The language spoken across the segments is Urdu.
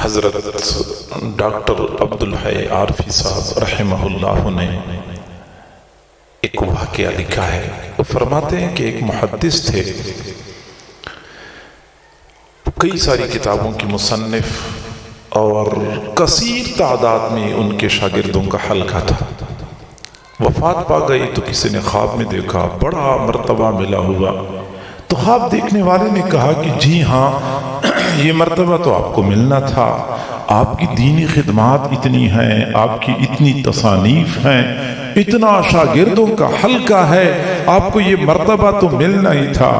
حضرت ڈاکٹر عبدالحی عارفی صاحب رحمہ اللہ نے ایک واقعہ لکھا ہے. وہ فرماتے ہیں کہ ایک محدث تھے، کئی ساری کتابوں کی مصنف اور کثیر تعداد میں ان کے شاگردوں کا حلقہ تھا. وفات پا گئی تو کسی نے خواب میں دیکھا بڑا مرتبہ ملا ہوا. تو خواب دیکھنے والے نے کہا کہ جی ہاں، یہ مرتبہ تو آپ کو ملنا تھا، آپ کی دینی خدمات اتنی ہیں، آپ کی اتنی تصانیف ہیں، اتنا شاگردوں کا حلقہ ہے، آپ کو یہ مرتبہ تو ملنا ہی تھا.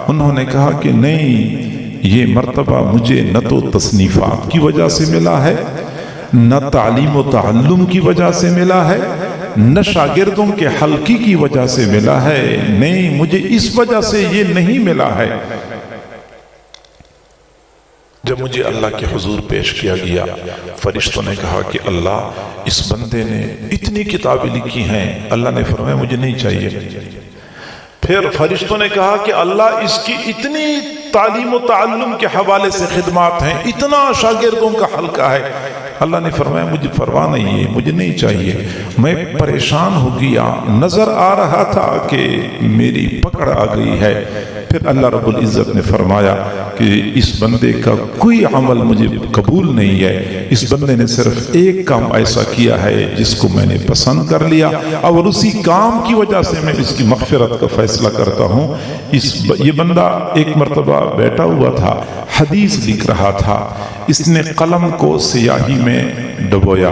انہوں نے کہا کہ نہیں، یہ مرتبہ مجھے نہ تو تصنیفات کی وجہ سے ملا ہے، نہ تعلیم و تعلم کی وجہ سے ملا ہے، نہ شاگردوں کے حلقے کی وجہ سے ملا ہے. نہیں، مجھے اس وجہ سے یہ نہیں ملا ہے. جب مجھے اللہ کے حضور پیش کیا گیا، فرشتوں نے کہا کہ اللہ، اس بندے نے اتنی کتابیں لکھی ہیں. اللہ نے فرمایا مجھے نہیں چاہیے. پھر فرشتوں نے کہا کہ اللہ، اس کی اتنی تعلیم و تعلم کے حوالے سے خدمات ہیں، اتنا شاگردوں کا حلقہ ہے. اللہ نے فرمایا مجھے پرواہ نہیں ہے، مجھے نہیں چاہیے. میں پریشان ہو گیا، نظر آ رہا تھا کہ میری پکڑ آ گئی ہے. پھر اللہ رب العزت نے فرمایا کہ اس بندے کا کوئی عمل مجھے قبول نہیں ہے. اس بندے نے صرف ایک کام ایسا کیا ہے جس کو میں نے پسند کر لیا، اور اسی کام کی وجہ سے میں اس کی مغفرت کا فیصلہ کرتا ہوں. یہ بندہ ایک مرتبہ بیٹھا ہوا تھا، حدیث لکھ رہا تھا. اس نے قلم کو سیاہی میں ڈبویا.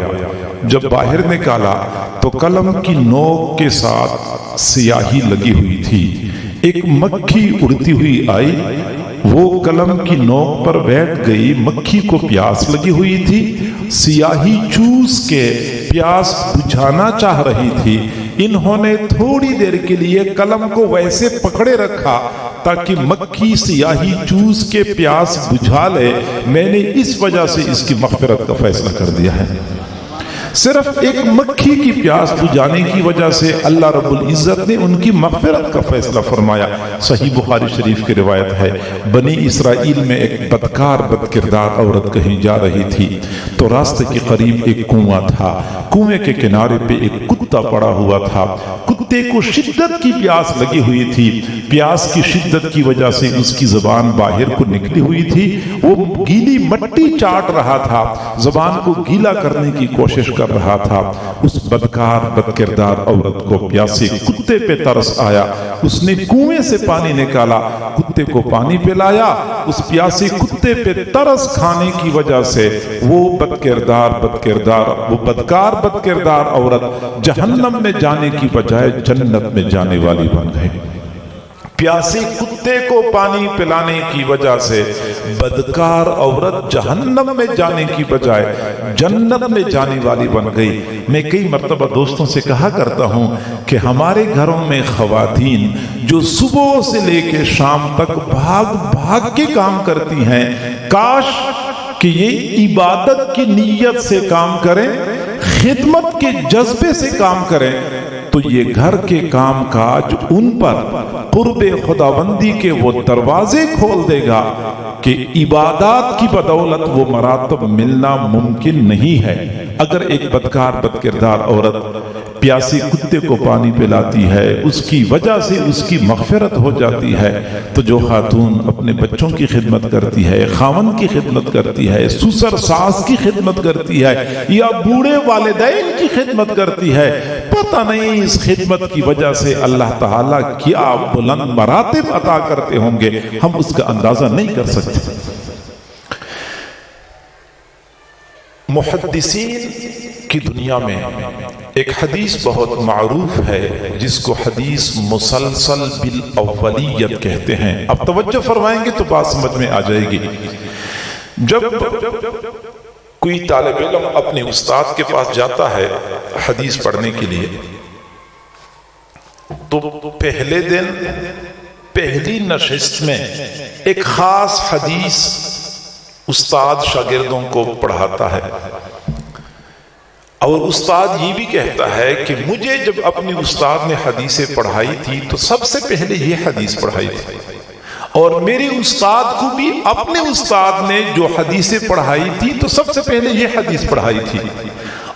جب باہر نکالا تو قلم کی نوک کے ساتھ سیاہی لگی ہوئی تھی. ایک مکھی اڑتی ہوئی آئی، وہ قلم کی نوک پر بیٹھ گئی. مکھی کو پیاس لگی ہوئی تھی، سیاہی چوس کے پیاس بجھانا چاہ رہی تھی. انہوں نے تھوڑی دیر کے لیے قلم کو ویسے پکڑے رکھا تاکہ مکھی سیاہی چوس کے پیاس بجھا لے. میں نے اس وجہ سے اس کی مغفرت کا فیصلہ کر دیا ہے. صرف ایک مکھی کی پیاس بجھانے کی وجہ سے اللہ رب العزت نے ان کی مغفرت کا فیصلہ فرمایا. صحیح بخاری شریف کی روایت ہے، بنی اسرائیل میں ایک بدکار بد کردار عورت کہیں جا رہی تھی تو راستے کے قریب ایک کنواں تھا. کنویں کے کنارے پہ ایک کتا پڑا ہوا تھا. کتے کو شدت کی پیاس لگی ہوئی تھی. پیاس کی شدت کی وجہ سے اس کی زبان باہر کو نکلی ہوئی تھی. وہ گیلی مٹی چاٹ رہا تھا، زبان کو گیلا کرنے کی کوشش کر رہا تھا. اس بدکار بد کردار عورت کو پیاسے کتے پہ ترس آیا. اس نے کنویں سے پانی نکالا، کتے کو پانی پلایا. اس پیاسے کتے پہ ترس کھانے کی وجہ سے وہ بدکار بد کردار عورت جہنم میں جانے کی بجائے جنت میں جانے والی بن گئی. پیاسے کتے کو پانی پلانے کی وجہ سے بدکار عورت جہنم میں جانے کی بجائے جنت میں جانے والی بن گئی. میں کئی مرتبہ دوستوں سے کہا کرتا ہوں کہ ہمارے گھروں میں خواتین جو صبح سے لے کے شام تک بھاگ کے کام کرتی ہیں، کاش کہ یہ عبادت کی نیت سے کام کریں، خدمت کے جذبے سے کام کریں، تو یہ گھر کے کام کاج ان پر قرب خداوندی کے وہ دروازے کھول دے گا کہ عبادات کی بدولت وہ مراتب ملنا ممکن نہیں ہے. اگر ایک بدکار بد کردار عورت پیاسی کتے کو پانی پلاتی ہے، اس کی وجہ سے اس کی مغفرت ہو جاتی ہے، تو جو خاتون اپنے بچوں کی خدمت کرتی ہے، خاوند کی خدمت کرتی ہے، سسر ساس کی خدمت کرتی ہے، یا بوڑھے والدین کی خدمت کرتی ہے، پتہ نہیں اس خدمت کی وجہ سے اللہ تعالیٰ کیا بلند مراتب عطا کرتے ہوں گے، ہم اس کا اندازہ نہیں کر سکتے. محدثین کی دنیا میں ایک حدیث بہت معروف ہے جس کو حدیث مسلسل بالاولیت کہتے ہیں. اب توجہ فرمائیں گے تو بات سمجھ میں آ جائے گی. جب کوئی طالب علم اپنے استاد کے پاس جاتا ہے حدیث پڑھنے کے لیے، تو پہلے دن پہلی نشست میں ایک خاص حدیث استاد شاگردوں کو پڑھاتا ہے، اور استاد یہ بھی کہتا ہے کہ مجھے جب اپنے استاد نے حدیثیں پڑھائی تھی تو سب سے پہلے یہ حدیث پڑھائی تھی، اور میرے استاد کو بھی اپنے استاد نے جو حدیثیں پڑھائی تھی تو سب سے پہلے یہ حدیث پڑھائی تھی،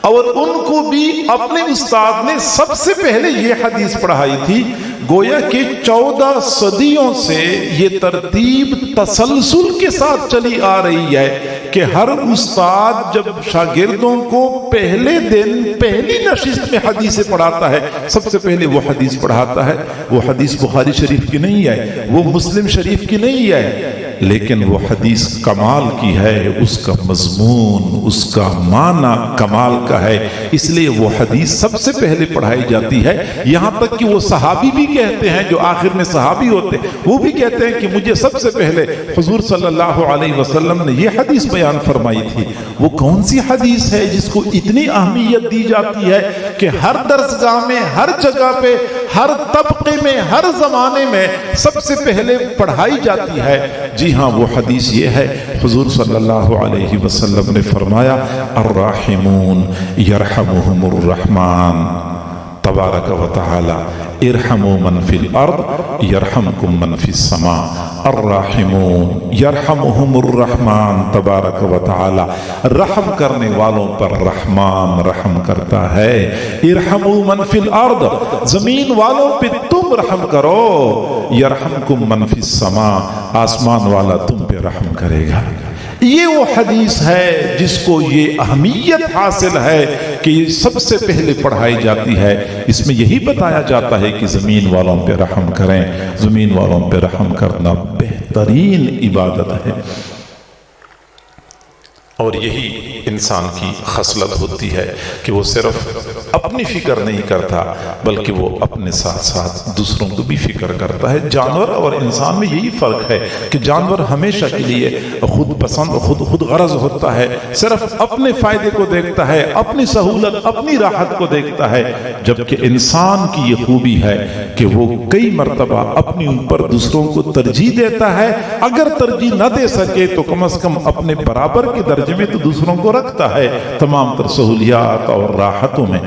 اور ان کو بھی اپنے استاد نے سب سے پہلے یہ حدیث پڑھائی تھی۔ گویا کہ 14 صدیوں سے یہ ترتیب تسلسل کے ساتھ چلی آ رہی ہے کہ ہر استاد جب شاگردوں کو پہلے دن پہلی نشست میں حدیثیں پڑھاتا ہے، سب سے پہلے وہ حدیث پڑھاتا ہے۔ وہ حدیث بخاری شریف کی نہیں ہے، وہ مسلم شریف کی نہیں ہے، لیکن وہ حدیث کمال کی ہے، اس کا مضمون، اس کا معنی کمال کا ہے، اس لیے وہ حدیث سب سے پہلے پڑھائی جاتی ہے۔ یہاں تک کہ وہ صحابی بھی کہتے ہیں، جو آخر میں صحابی ہوتے ہیں، وہ بھی کہتے ہیں کہ مجھے سب سے پہلے حضور صلی اللہ علیہ وسلم نے یہ حدیث بیان فرمائی تھی۔ وہ کون سی حدیث ہے جس کو اتنی اہمیت دی جاتی ہے کہ ہر درسگاہ میں، ہر جگہ پہ، ہر طبقے میں، ہر زمانے میں سب سے پہلے پڑھائی جاتی ہے؟ جی ہاں، وہ حدیث یہ ہے، حضور صلی اللہ علیہ وسلم نے فرمایا الراحمون یرحمہم الرحمن تبارک و تعالی ارحموا من فی الارض یرحمکم من فی السماء الراحمون یرحمہم الرحمن تبارک و تعالی، رحم کرنے والوں پر رحمان رحم کرتا ہے۔ ارحموا من فی الارض، زمین والوں پہ تم رحم کرو، یرحمکم من فی السماء، آسمان والا تم پہ رحم کرے گا۔ یہ وہ حدیث ہے جس کو یہ اہمیت حاصل ہے کہ یہ سب سے پہلے پڑھائی جاتی ہے۔ اس میں یہی بتایا جاتا ہے کہ زمین والوں پہ رحم کریں، زمین والوں پہ رحم کرنا بہترین عبادت ہے، اور یہی انسان کی خصلت ہوتی ہے کہ وہ صرف اپنی فکر نہیں کرتا بلکہ وہ اپنے ساتھ ساتھ دوسروں کو بھی فکر کرتا ہے۔ جانور اور انسان میں یہی فرق ہے کہ جانور ہمیشہ کے لیے خود پسند، خود غرض ہوتا ہے، صرف اپنے فائدے کو دیکھتا ہے، اپنی سہولت، اپنی راحت کو دیکھتا ہے، جبکہ انسان کی یہ خوبی ہے کہ وہ کئی مرتبہ اپنے اوپر دوسروں کو ترجیح دیتا ہے، اگر ترجیح نہ دے سکے تو کم از کم اپنے برابر کے درجے میں تو دوسروں کو رکھتا ہے تمام تر سہولیات اور راحتوں میں۔